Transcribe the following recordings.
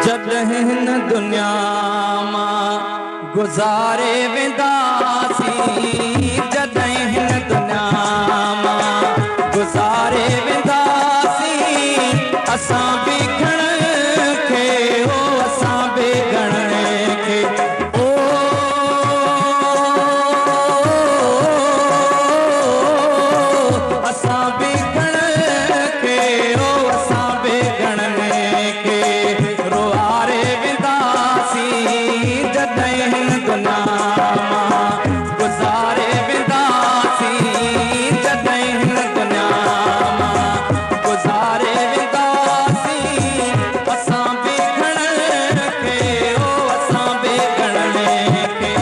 जॾहिं हिन दुनिया मां गुज़ारे वेंदासीं, जॾहिं हिन दुनिया मां गुज़ारे वेंदासीं, असां बि घणनि खे हो असां बि घणनि खे ओ असां बि घणनि खे हो असां बि घणनि खे रोआरे वेंदासीं, जॾहिं हिन दुनिया मां गुज़ारे वेंदासीं, जॾहिं हिन दुनिया मां गुज़ारे वेंदासीं, असां बि घणनि खे हो असां बि घणनि खे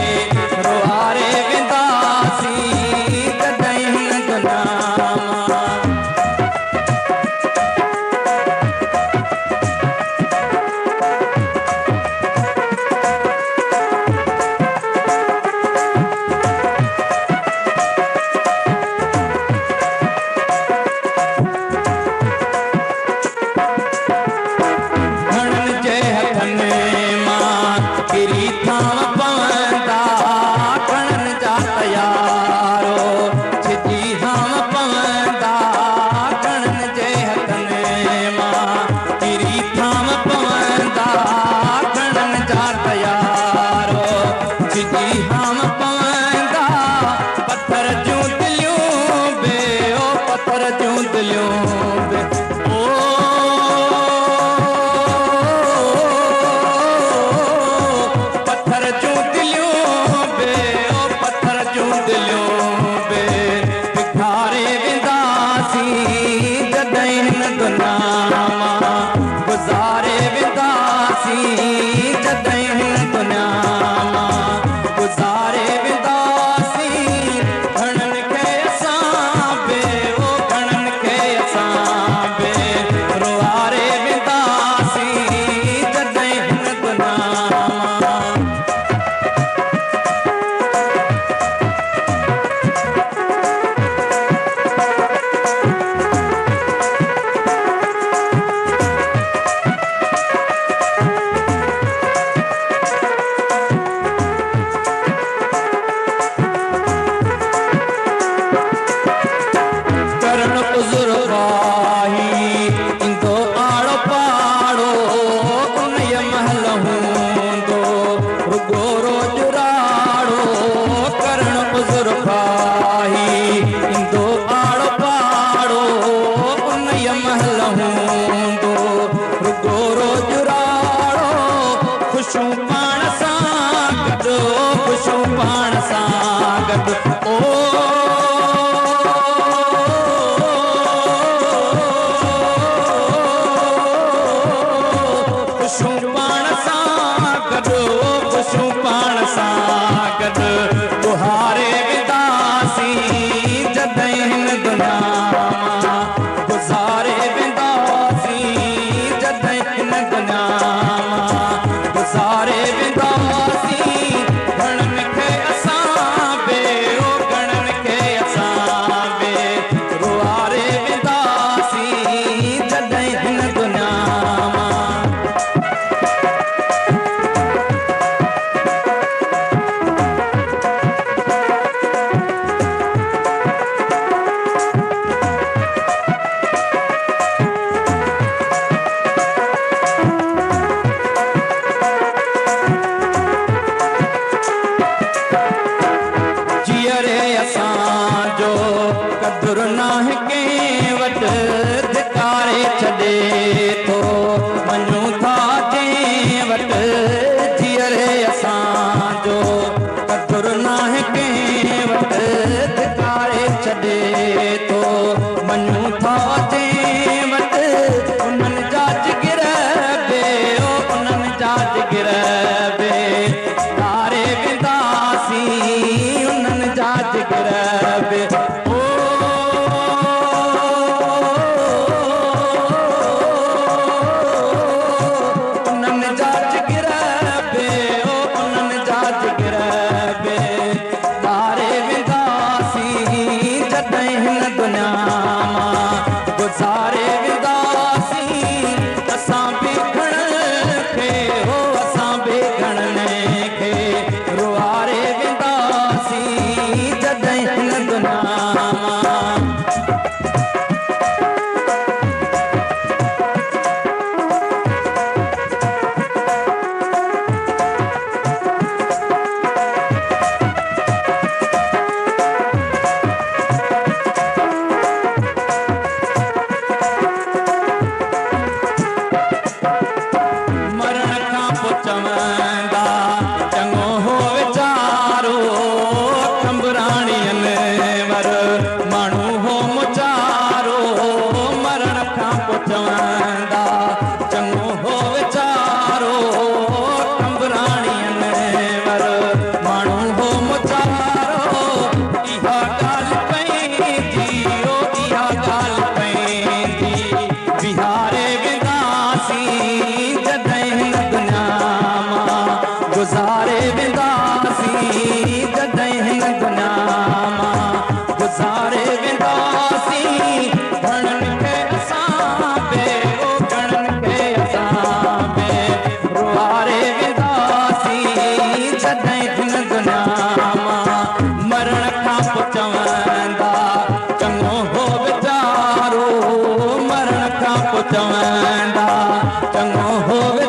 रोआरे वेंदासीं, जॾहिं हिन दुनिया घणनि जे हथनि मां किरी थाम पवंदा, घणनि जा तयारो छिजी थाम पवंदा, घणनि जे हथनि मां किरी थाम पवंदा, घणनि जा तयारो छिजी थाम पवंदा, पत्थर जूं दिलियूं बि ओ पत्थर जूं दिलियूं बि पत्थर जूं दिलियूं बि ओ पत्थर जूं दिलियूं बि बिखारे वेंदासीं, जॾहिं हिन दुनिया मां गुज़ारे वेंदासीं, जॾहिं हिन दुनिया मां गुज़ारे वेंदासीं, घणनि खे असां बि ओ घणनि खे असां बि रोआरे वेंदासीं, जॾहिं हिन दुनिया मां करण बुज़ुर्गाही इंदो आड़ो पाड़ो, उन्हीअ महल हूंदो रुगो रोज राड़ो, करण बुज़ुर्गाही इंदो आड़ो पाड़ो, उन्हीअ महल हूंदो रुगो रोज राड़ो, ख़ुशियूं पाण सां गॾु, ख़ुशियूं पाण सां गॾु ओ ख़ुशियूं पाण सां गॾु, ख़ुशियूं पाण सां गॾु गुहारे वेंदासीं, जॾहिं हिन दुनिया मां गुज़ारे वेंदासीं, जॾहिं हिन दुनिया मां गुज़ारे वेंदासीं, घणनि खे असां बि ओ घणनि खे असां बि रोआरे वेंदासीं, जॾहिं हिन दुनिया मां चङो हो